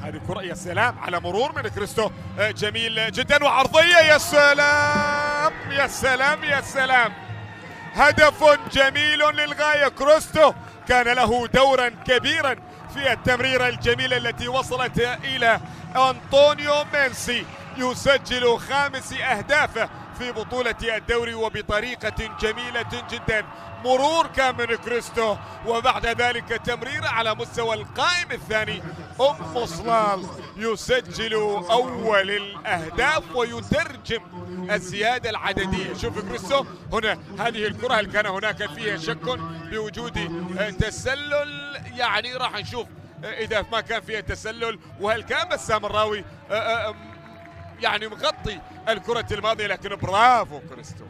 هذه كرة يا سلام على مرور من كريستو، جميل جدا وعرضية يا سلام يا سلام يا سلام. هدف جميل للغاية. كريستو كان له دورا كبيرا في التمريرة الجميلة التي وصلت إلى أنطونيو مينسي، يسجل 5 أهدافه في بطولة الدوري وبطريقة جميلة جدا. مرور كان من كريستو، وبعد ذلك تمرير على مستوى القائم الثاني. صلال يسجل أول الأهداف ويترجم الزيادة العددية. شوف كريستو هنا، هذه الكرة هل كان هناك فيها شك بوجود تسلل؟ يعني راح نشوف إذا ما كان فيها تسلل، وهل كان بسام الراوي يعني مغطي الكرة الماضية. لكن برافو كريستو،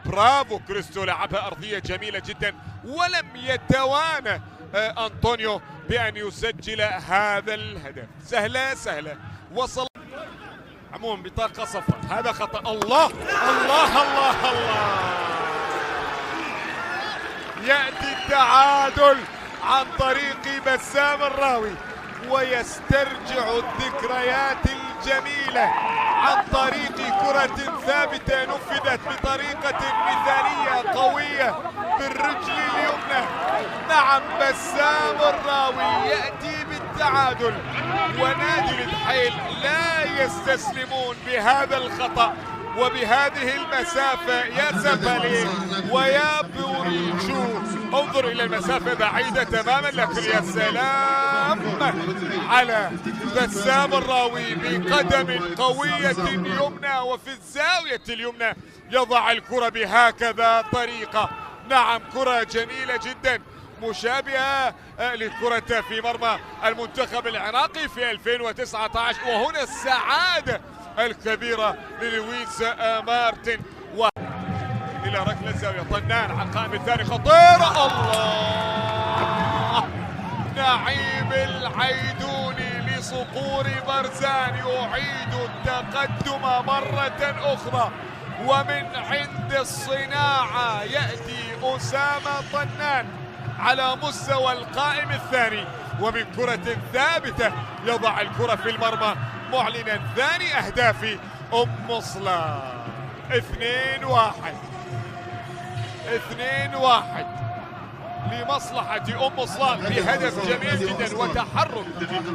برافو كريستو، لعبها أرضية جميلة جدا، ولم يتوانى أنطونيو بأن يسجل هذا الهدف. سهلة سهلة. وصل عموما بطاقة صفراء، هذا خطأ. الله الله الله الله، يأتي التعادل عن طريق بسام الراوي، ويسترجع الذكريات الجميلة عن طريق كرة ثابتة نفذت بطريقة مثالية قوية بالرجل اليمنى. نعم، بسام الراوي يأتي بالتعادل، ونادي الدحيل لا يستسلمون بهذا الخطأ وبهذه المسافة. يا زبالي ويا بوريجو، انظر إلى المسافة بعيدة تماما، لكن يا سلام على بسام الراوي بقدم قوية يمنى وفي الزاوية اليمنى يضع الكرة بهكذا طريقة. نعم، كرة جميلة جدا مشابهة للكرة في مرمى المنتخب العراقي في 2019. وهنا السعادة الكبيرة للويس مارتن، إلى ركلة زاوية. طنان على القائم الثاني، خطيرة. الله، نعيم العيدوني لصقور برزان يعيد التقدم مرة أخرى، ومن عند الصناعة يأتي أسامة طنان على مستوى القائم الثاني، ومن كرة ثابتة يضع الكرة في المرمى، معلنا ثاني أهداف صلال. 2-1 لمصلحة صلال بهدف جميل جدا وتحرك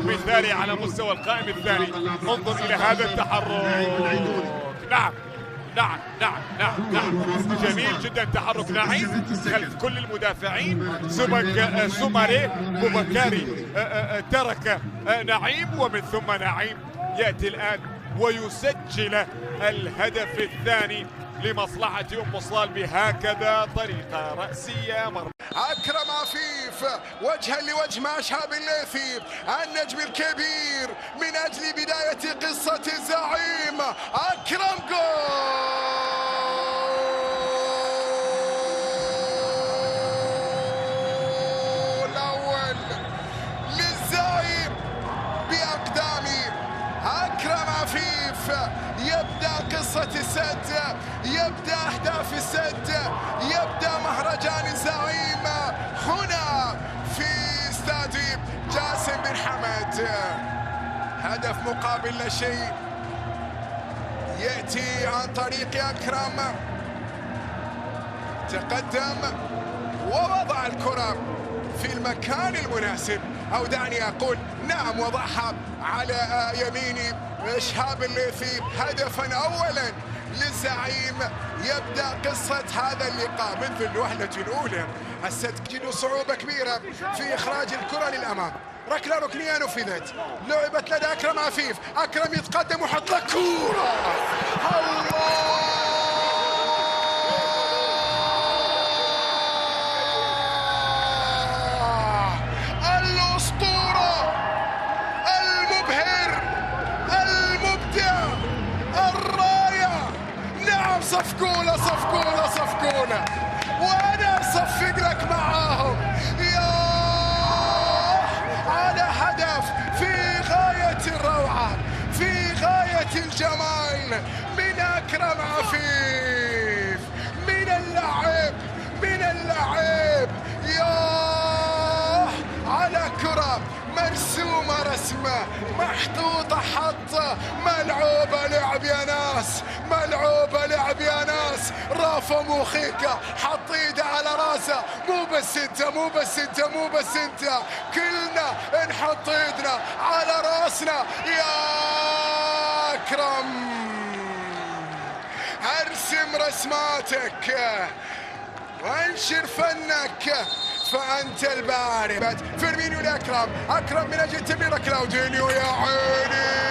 مثالي على مستوى القائم الثاني. انظر إلى هذا التحرك. نعم نعم نعم نعم نعم، جميل جدا تحرك نعيم خلف كل المدافعين. سوماري بوبكاري ترك نعيم، ومن ثم نعيم يأتي الآن ويسجل الهدف الثاني لمصلحة صلال بهكذا طريقة رأسية مرمى. أكرم عفيف وجها لوجه مع شهاب الليثي النجم الكبير من أجل بداية قصة الزعيم. أكرم جول أول للزعيم بأقدامه. أكرم عفيف يبدأ قصة السد، يبدأ أهداف السد، يبدأ مهرجان الزعيم هنا في استاد جاسم بن حمد. هدف مقابل لا شيء يأتي عن طريق أكرم، تقدم ووضع الكرة في المكان المناسب، أو دعني أقول نعم وضعها على يمين شهاب الليثي. هدفا أولا للزعيم. يبدأ قصة هذا اللقاء منذ الوهلة الأولى. السد تجد صعوبة كبيرة في إخراج الكرة للأمام. ركلة ركنية نفذت، لعبت لدى أكرم عفيف. أكرم يتقدم وحط لك كورة. الله، الأسطورة، المبهر، المبدع، الراية. نعم، صفقولة صفقولة صفقولة، وأنا أصفق لك معاهم. يا على هدف في غاية الروعة، في غاية الجمال من أكرم عفيف، من اللعب، من اللعب. يا على كرة مرسى مرسومة رسمة، محطوطة حطة، ملعوبة لعب يا ناس، ملعوبة لعب يا ناس. رافا موخيكا حط ايده على راسه، مو بس انت، مو بس انت، مو بس انت، كلنا نحط ايدنا على راسنا يا اكرم. ارسم رسماتك وانشر فنك فأنت البارد. فيرمينيو لأكرم، أكرم من أجل تمرير كلاودينيو، يا عيني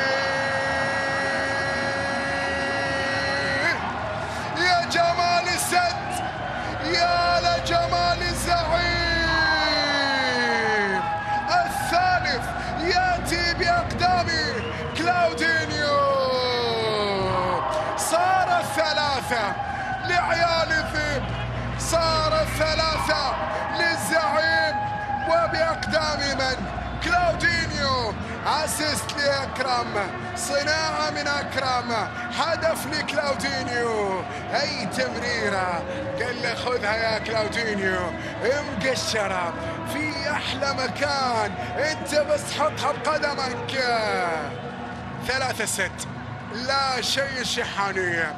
يا جمال السد، يا لجمال الزعيم. الثالث يأتي بأقدام كلاودينيو. صار الثلاثة لعيال الذئب، صار الثلاثة للزعيم وبأقدام من؟ كلاودينيو. اسيست لأكرم، صناعة من أكرم، هدف لكلاودينيو. أي تمريرة قال له خذها يا كلاودينيو، مقشرة في أحلى مكان، أنت بس حطها بقدمك. 3-6، لا شيء الشحانية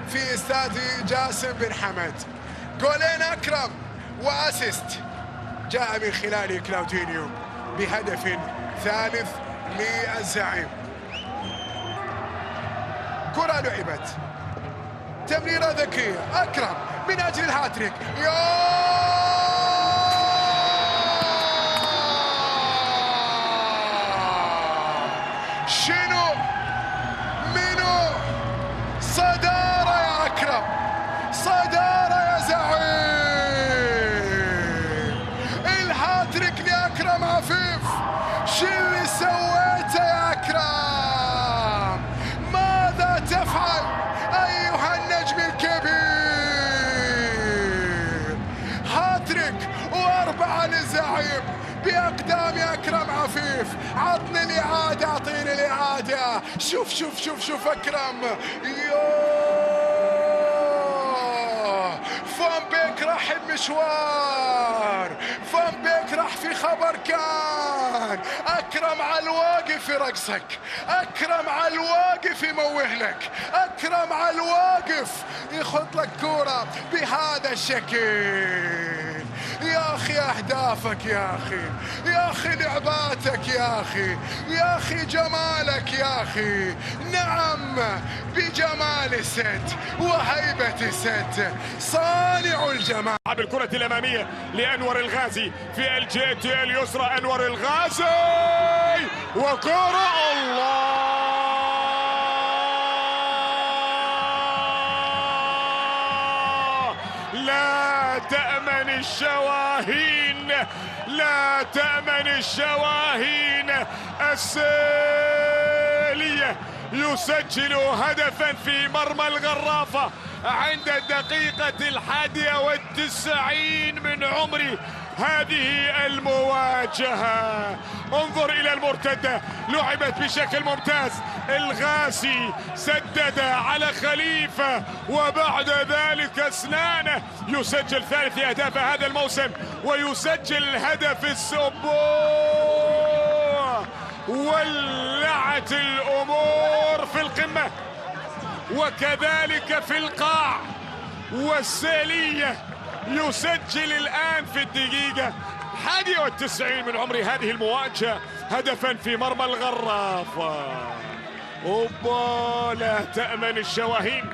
في استاد جاسم بن حمد. جولين أكرم وأسيست جاء من خلال كلاودينيو بهدف ثالث للزعيم. كرة لعبت، تمريرة ذكية، أكرم من أجل الهاتريك. شنو منو؟ صدارة يا أكرم، صدارة يا زعيم. الهاتريك لأكرم عفيف. شو اللي سويته يا أكرم؟ ماذا تفعل أيها النجم الكبير؟ هاتريك و4 للزعيم بأقدام أكرم عفيف. عطني الإعادة، أعطيني الإعادة. شوف شوف شوف شوف أكرم، فان بيك راح بمشوار، فان بيك راح في خبر كان. أكرم على الواقف يرقصك، أكرم على الواقف يموه لك، أكرم على الواقف يخط لك كورة بهذا الشكل. يا أخي أهدافك، يا أخي، يا أخي لعباتك، يا أخي، يا أخي جمالك، يا أخي. نعم، بجمال الست وهيبة الست صانع الجمال. بالكرة الأمامية لأنور الغازي في الجهة اليسرى. أنور الغازي وكرة، الله، لا تأمن الشواهين، لا تأمن الشواهين. السيلية يسجل هدفا في مرمى الغرافة عند الدقيقة 91 من عمر هذه المواجهة. انظر إلى المرتدة، لعبت بشكل ممتاز. الغاسي سدد على خليفة وبعد ذلك اسنانه. يسجل ثالث أهداف هذا الموسم ويسجل الهدف السبوع. ولعت الأمور في القمة وكذلك في القاع. والسيلية يسجل الآن في الدقيقة 91 من عمر هذه المواجهة هدفا في مرمى الغرافة. أوبا، لا تأمن الشواهين.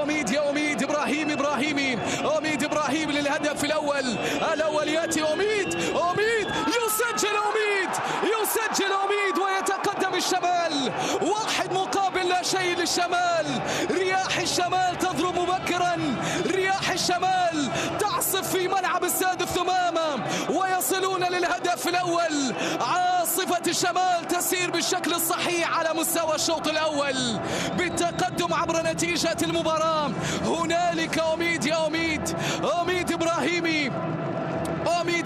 أميد يا أميد، إبراهيمي أميد إبراهيم للهدف الأول يأتي أميد يسجل أميد ويتقدم الشمال. 1 مقابل لا شيء للشمال. رياح الشمال تضرب مبكرا، رياح الشمال تعصف في ملعب استاد الثمامة ويصلون للهدف الأول. عاصفة الشمال تسير بالشكل الصحيح على مستوى الشوط الأول بالتقدم عبر نتيجة المباراة. هنالك أميد يا أميد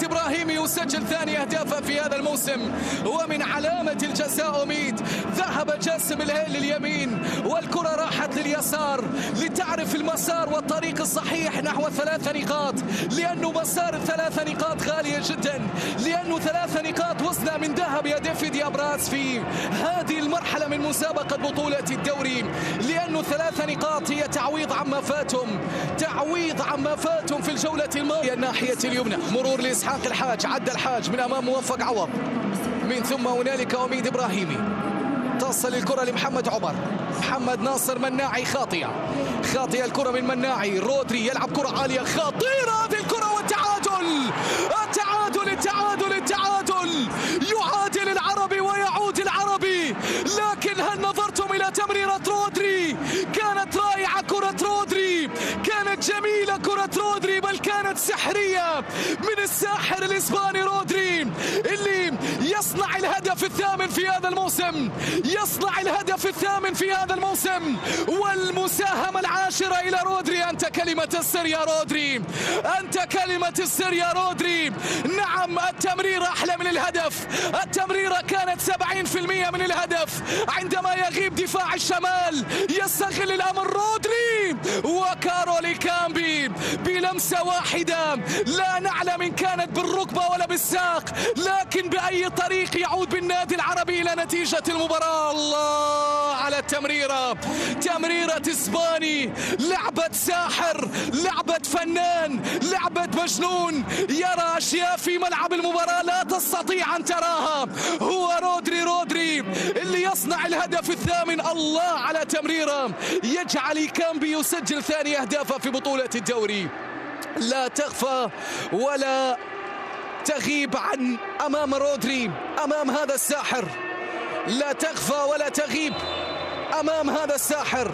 إبراهيمي يسجل ثاني أهدافه في هذا الموسم. ومن علامة الجزاء أميد ذهب جاسم الهيل لليمين والكرة راحت لليسار لتعرف المسار والطريق الصحيح نحو 3 نقاط، لأنه مسار 3 نقاط غالية جدا، لأنه 3 نقاط وزنها من ذهب يا ديفيد يا براس في هذه المرحلة من مسابقة بطولة الدوري، لأنه 3 نقاط هي تعويض عما فاتهم، تعويض عما فاتهم في الجولة الماضية. الناحية اليمنى مرور لإسحاق الحاج، عدى الحاج من أمام موفق عوض، من ثم هنالك أميد إبراهيمي، تصل الكرة لمحمد عمر، محمد ناصر مناعي خاطئة الكرة من مناعي، رودري يلعب كرة عالية خطيرة، هذه الكرة والتعادل، التعادل يعادل العربي ويعود العربي. لكن هل نظرتم إلى تمريرة رودري؟ كانت رائعة كرة رودري، كانت جميلة كرة رودري، بل كانت سحرية من الساحر الإسباني رودري اللي يصنع الهدف الثامن في هذا الموسم، والمساهمة العاشرة إلى رودري. أنت كلمة السر يا رودري، نعم التمريرة أحلى من الهدف، التمريرة كانت 70% من الهدف. عندما يغيب دفاع الشمال يستغل الأمر رودري وكارولي كامبي بلمسة واحدة، لا نعلم إن كانت بالركبة ولا بالساق، لكن بأي طريق يعود بالنادي العربي إلى نتيجة المباراة. الله على التمريرة، تمريرة إسباني، لعبة ساحر، لعبة فنان، لعبة مجنون يرى أشياء في ملعب المباراة لا تستطيع أن تراها. هو رودري اللي يصنع الهدف الثامن. الله على تمريرة يجعل كامبي يسجل ثاني أهدافه في بطولة الدوري. لا تخفى ولا تغيب عن أمام رودري، أمام هذا الساحر، لا تخفى ولا تغيب أمام هذا الساحر.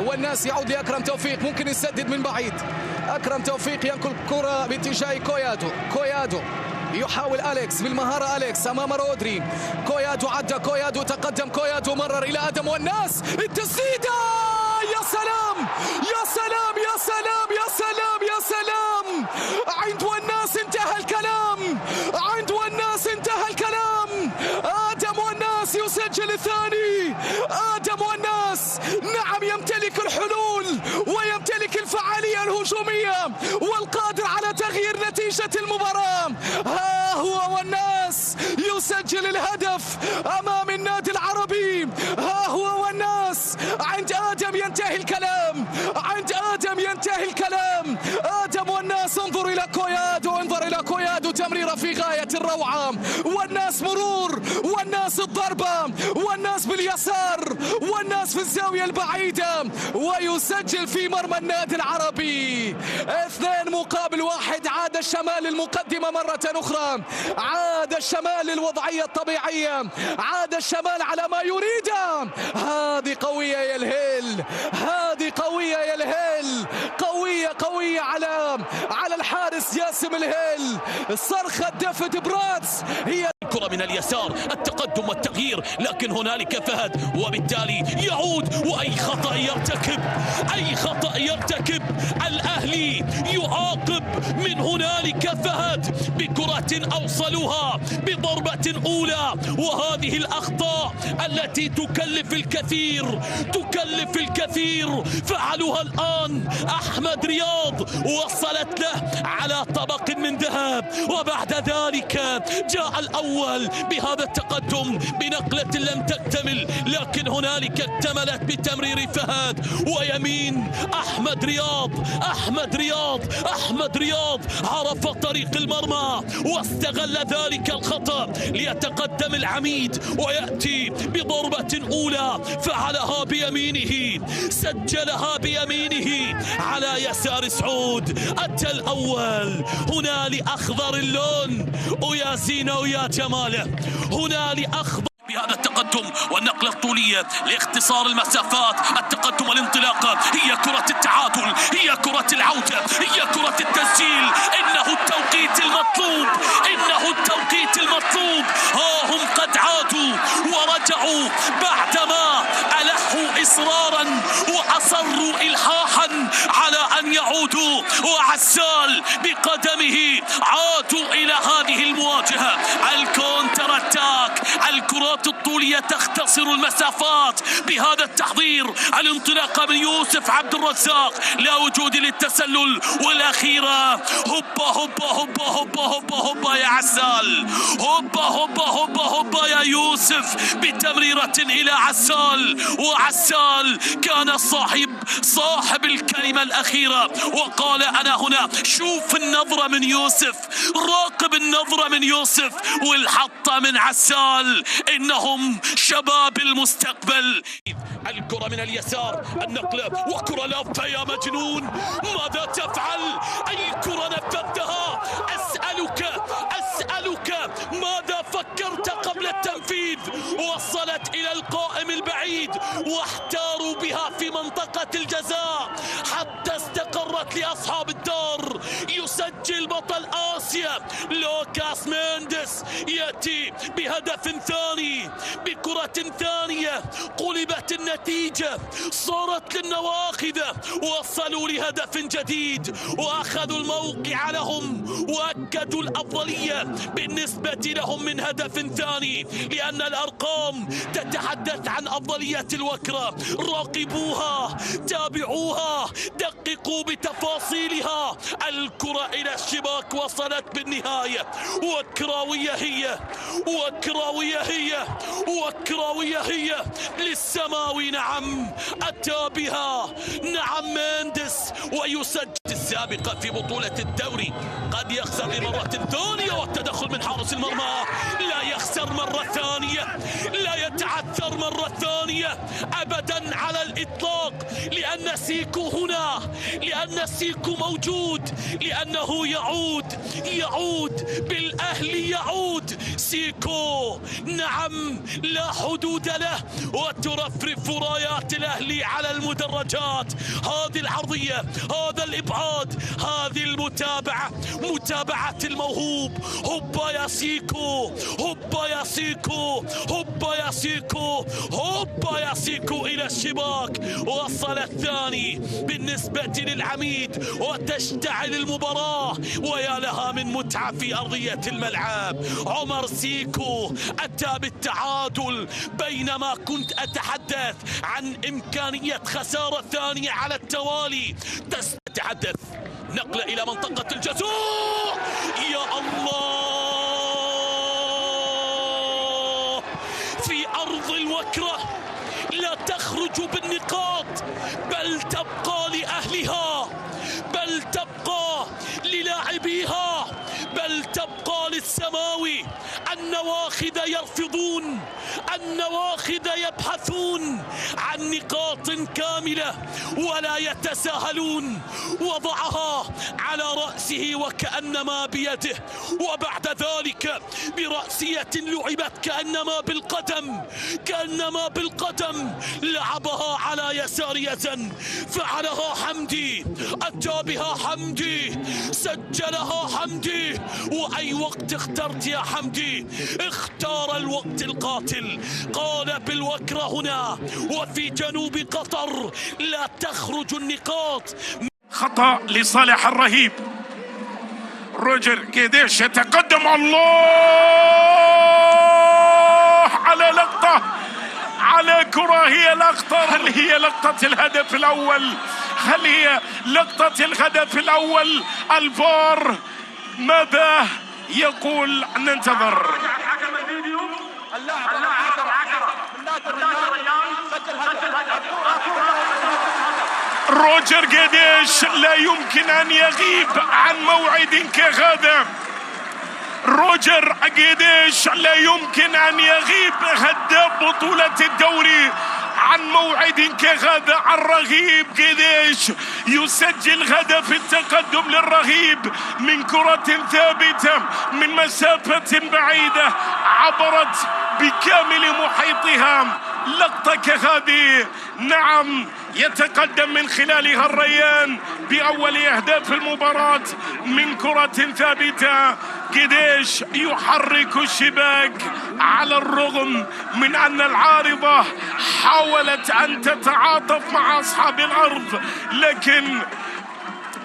والناس يعود لأكرم توفيق، ممكن يسدد من بعيد، أكرم توفيق ينقل كرة باتجاه كويادو يحاول أليكس بالمهارة، أليكس أمام رودري، كويادو عدى، كويادو تقدم، كويادو مرر إلى آدم والناس، التسديدة، يا سلام يا سلام يا سلام يا سلام يا سلام. عند والناس انتهى الكلام، آدم والناس يسجل الثاني، آدم والناس نعم يمتلك الحلول ويمتلك الفعالية الهجومية والقادر على تغيير نتيجة المباراة. ها هو والناس يسجل الهدف أمام النادي العربي، ها هو والناس. عند آدم ينتهي الكلام، آدم والناس. انظر إلى كويادو، تمريرة في غاية الروعة، والناس مرور، والناس الضربة، والناس باليسار، والناس في الزاوية البعيدة، ويسجل في مرمى النادي العربي. 2-1. عاد الشمال للمقدمة مرة أخرى، عاد الشمال للوضعية الطبيعية، عاد الشمال على ما يريده. هذه قوية يا الهيل، قوية على الحارس جاسم الهيل. صرخة ديفيد براتس هي كرة من اليسار، التقدم والتغيير، لكن هنالك فهد، وبالتالي يعود، وأي خطأ يرتكب الأهلي يعاقب. من هنالك فهد بكرة أوصلوها بضربة أولى، وهذه الأخطاء التي تكلف الكثير فعلها الآن أحمد رياض، وصلت له على طبق من ذهب، وبعد ذلك جاء الأول بهذا التقدم بنقلة لم تكتمل، لكن هنالك اكتملت بتمرير فهد ويمين أحمد رياض عرف طريق المرمى واستغل ذلك الخطأ ليتقدم العميد ويأتي بضربة أولى، فعلها بيمينه، سجلها بيمينه على يسار سعود. أتى الأول، هنا لأخضر اللون، ويا زينة ويا جماله، هنا لأخضر بهذا التقدم والنقلة الطولية لاختصار المسافات. التقدم والانطلاقة، هي كرة التعادل، هي كرة العودة، هي كرة التسجيل. إنه التوقيت المطلوب. ها هم قد عادوا ورجعوا بعدما ألحوا إصرارا وأصروا إلحاحا على أن يعودوا، وعسال بقدمه عادوا إلى هذه المواجهة، الكونتر اتاك، الكرات الطولية تختصر المسافات بهذا التحضير. الانطلاقة من يوسف عبد الرزاق، لا وجود للتسلل، والأخيرة هوبا هوبا هوبا هوبا هوبا هوبا يا عسال، هوبا هوبا هوبا هوبا يا يوسف بتمريرة إلى عسال. وعسال كان صاحب الكلمة الأخيرة وقال أنا هنا. شوف النظرة من يوسف، راقب النظرة من يوسف والحطة من عسال، إنهم شباب المستقبل. الكرة من اليسار، النقلة وكرة لافة يا مجنون، ماذا تفعل؟ الكرة نفذتها. أسألك ماذا فكرت قبل التنفيذ؟ وصلت إلى القائم البعيد واحتاروا بها في منطقة الجزاء حتى استقرت لأصحاب الدار. يسجل بطل آسيا لوكاس مينديس، يأتي بهدف ثاني بكرة ثانية. قلبت النتيجة، صارت للنواخذة، وصلوا لهدف جديد وأخذوا الموقع لهم وأكدوا الأفضلية بالنسبة لهم من هدف ثاني، لأن الأرقام تتحدث عن أفضلية الوكرة. راقبوها، تابعوها، دققوا بتفاصيلها. الكرة إلى الشباك وصلت بالنهاية. وكراوية هي، وكراوية هي، وكراوية هي للسماوي. نعم أتى بها، نعم مينديس. ويسجل السابقة في بطولة الدوري، قد يخسر لمرة ثانية، والتدخل من حارس المرمى. لا يخسر مرة ثانية، لا يتعثر مرة ثانية أبدا على الإطلاق، لأن سيكو هنا، لأن سيكو موجود، لأنه يعود بالأهلي، يعود سيكو. نعم لا حدود له، وترفرف رايات الأهلي على المدرجات. هذه العرضية، هذا الإبعاد، هذه المتابعة، متابعة الموهوب. هوبا يا سيكو، هوبا يا سيكو، هوبا يا سيكو، هوبا يا سيكو إلى الشباك. وصل الثاني بالنسبة للعميد، وتشتعل المباراة، ويا لها من متعة في أرضية الملعب. عمر سيكو أتى بالتعادل، بينما كنت أتحدث عن إمكانية خسارة ثانية على التوالي. تتحدث نقلة إلى منطقة الجزاء، يا الله، في أرض الوكرة لا تخرج بالنقاط، بل تبقى لأهلها، بل تبقى للاعبيها، بل تبقى للسماوي. النواخذ يرفضون، النواخذ يبحثون عن نقاط كاملة ولا يتساهلون. وضعها على رأسه وكأنما بيده، وبعد ذلك برأسية لعبت كأنما بالقدم، كأنما بالقدم، لعبها على يسار يزن، فعلها حمدي، أتى بها حمدي، سجلها حمدي. وأي وقت اخترت يا حمدي؟ اختار الوقت القاتل. قال بالوكرة هنا وفي جنوب قطر لا تخرج النقاط. خطأ لصالح الرهيب. روجر جيديش يتقدم، الله على لقطة، على كرة. هي لقطة، هل هي لقطة الهدف الأول؟ هل هي لقطة الهدف الأول؟ الفار ماذا يقول؟ ننتظر. روجر جيديش لا يمكن أن يغيب عن موعد كهذا. روجر جيديش لا يمكن أن يغيب، هداف بطولة الدوري، عن موعد كهذا. الرهيب جيديش يسجل هدف التقدم للرهيب من كرة ثابتة من مسافة بعيدة، عبرت بكامل محيطها. لقطة كهذه نعم يتقدم من خلالها الريان بأول أهداف المباراة من كرة ثابتة. جيديش يحرك الشباك على الرغم من أن العارضة حاولت أن تتعاطف مع أصحاب الأرض، لكن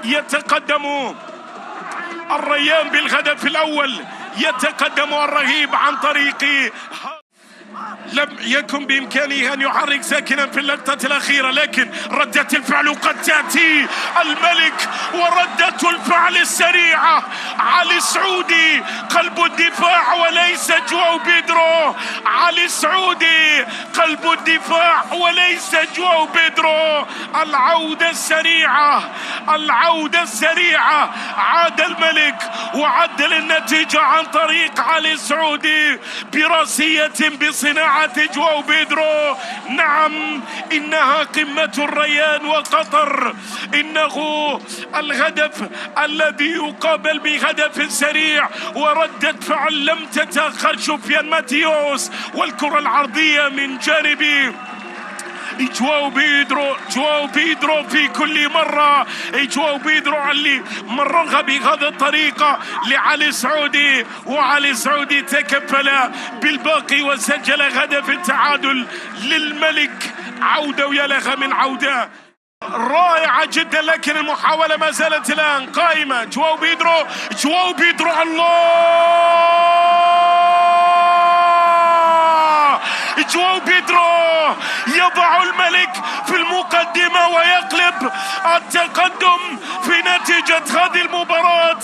يتقدم الريان بالهدف الأول، يتقدم الرهيب عن طريق لم يكن بإمكانه أن يحرك ساكنا في اللقطة الأخيرة، لكن ردة الفعل قد تأتي. الملك وردة الفعل السريعة. علي سعودي قلب الدفاع وليس جواو بيدرو. علي سعودي قلب الدفاع وليس جواو بيدرو. العودة السريعة، العودة السريعة. عاد الملك وعدل النتيجة عن طريق علي سعودي براسية بصناعة جواو بيدرو. نعم، إنها قمة الريان وقطر. إنه الهدف الذي يقابل بهدف سريع وردة فعل لم تتأخر. سفيان ماتيوس والكرة العرضية من جانب جواو بيدرو. جواو بيدرو في كل مرة، جواو بيدرو اللي مررها بهذه الطريقة لعلي سعودي، وعلي سعودي تكفل بالباقي وسجل هدف التعادل للملك. عودة ويا لها من عودة رائعة جدا، لكن المحاولة ما زالت الآن قائمة. جواو بيدرو، جواو بيدرو، الله! جواو بيدرو يضع الملك في المقدمة ويقلب التقدم في نتيجة هذه المباراة.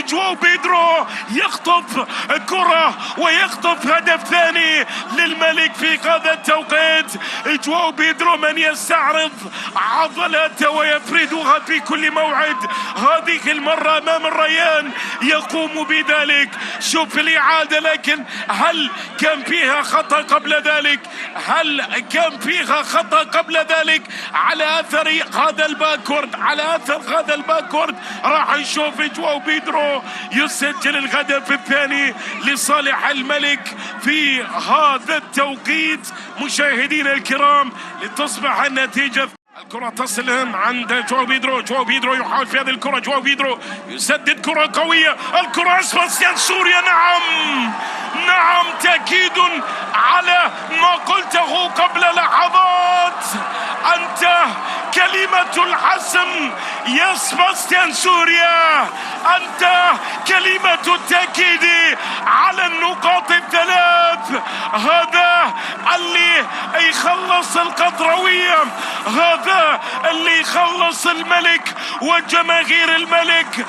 جواو بيدرو يخطف كرة ويخطف هدف ثاني للملك في هذا التوقيت. جواو بيدرو من يستعرض عضلاته ويفردها في كل موعد. هذه المرة أمام الريان يقوم بذلك. شوف الإعادة، لكن هل كان فيها خطأ قبل ذلك؟ هل كان فيها خطأ قبل ذلك؟ على أثر هذا الباكورد، على أثر هذا الباكورد راح نشوف جواو بيدرو يسجل الهدف الثاني لصالح الملك في هذا التوقيت. مشاهدينا الكرام، لتصبح النتيجة. الكرة تصل عند جواو بيدرو. جواو بيدرو يحاول في هذه الكرة. جواو بيدرو يسدد كرة قوية. الكرة سباستيان سوريا. نعم، نعم، تأكيد على ما قلته قبل لحظات. أنت كلمة الحسم يا سباستيان سوريا، أنت كلمة التأكيد على النقاط الثلاث. هذا اللي يخلص القطروية، هذا اللي يخلص الملك وجماهير الملك.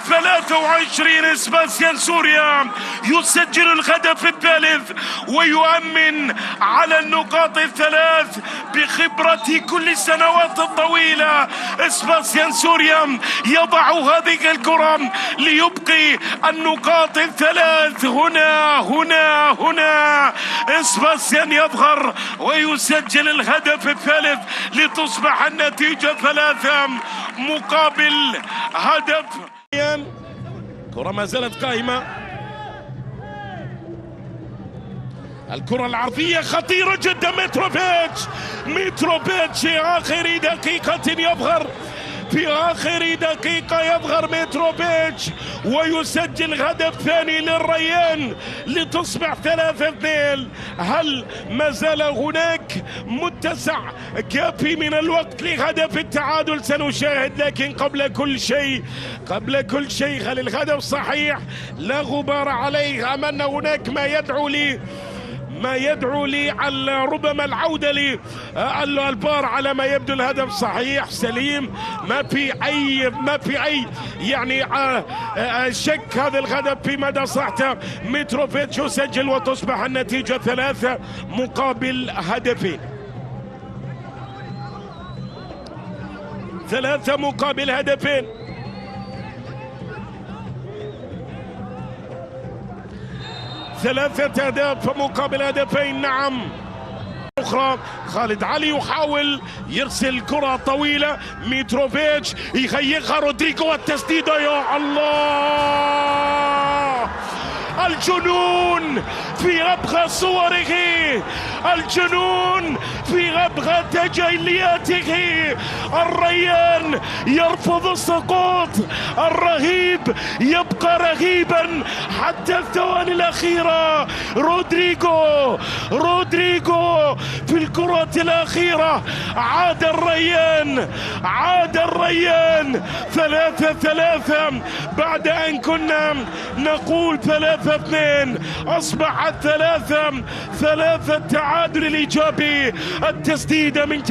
23 سباستيان سوريا يسجل الهدف الثالث ويؤمن على النقاط الثلاث بخبرة كل السنوات الطويلة. سباستيان سوريا يضع هذه الكرة ليبقي النقاط الثلاث. هنا سباستيان يظهر ويسجل الهدف الثالث لتصبح النتيجة 3 مقابل هدف. كرة ما زالت قائمة. الكرة العرضية خطيرة جدا. متروفيتش في آخر دقيقة يظهر، في آخر دقيقة يظهر متروفيتش ويسجل هدف ثاني للريان لتصبح 3-2. هل ما زال هناك متسع كافي من الوقت لهدف التعادل؟ سنشاهد، لكن قبل كل شيء هل الهدف صحيح؟ لا غبار عليه، أم أن هناك ما يدعو لي على ربما العودة للفار؟ على ما يبدو الهدف صحيح سليم، ما في أي يعني شك. هذا الهدف في مدى صحته. متروفيتش يسجل وتصبح النتيجة 3 مقابل هدفين. 3 مقابل هدفين. 3 أهداف مقابل هدفين. نعم. أخرى خالد علي يحاول يرسل كرة طويلة. متروفيتش يخيخها رودريجو والتسديدة. يا الله، الجنون في أبغى صوره، الجنون في أبغى تجلياته. الريان يرفض السقوط، الرهيب يبقى رهيبا حتى الثواني الأخيرة. رودريغو في الكرة الأخيرة عاد الريان، عاد الريان. 3-3 بعد أن كنا نقول 3-2 أصبحت 3-3. التعادل الإيجابي، التسديدة من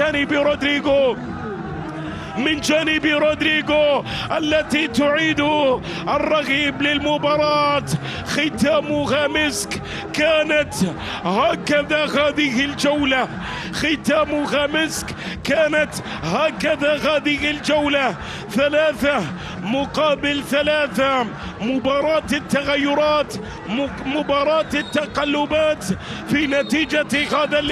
جانب رودريغو التي تعيد الرغيب للمباراة. ختامها مسك، كانت هكذا هذه الجولة، ختامها مسك، كانت هكذا هذه الجولة. 3-3 مباراة التغيرات، مباراة التقلبات في نتيجة هذا اللقاء.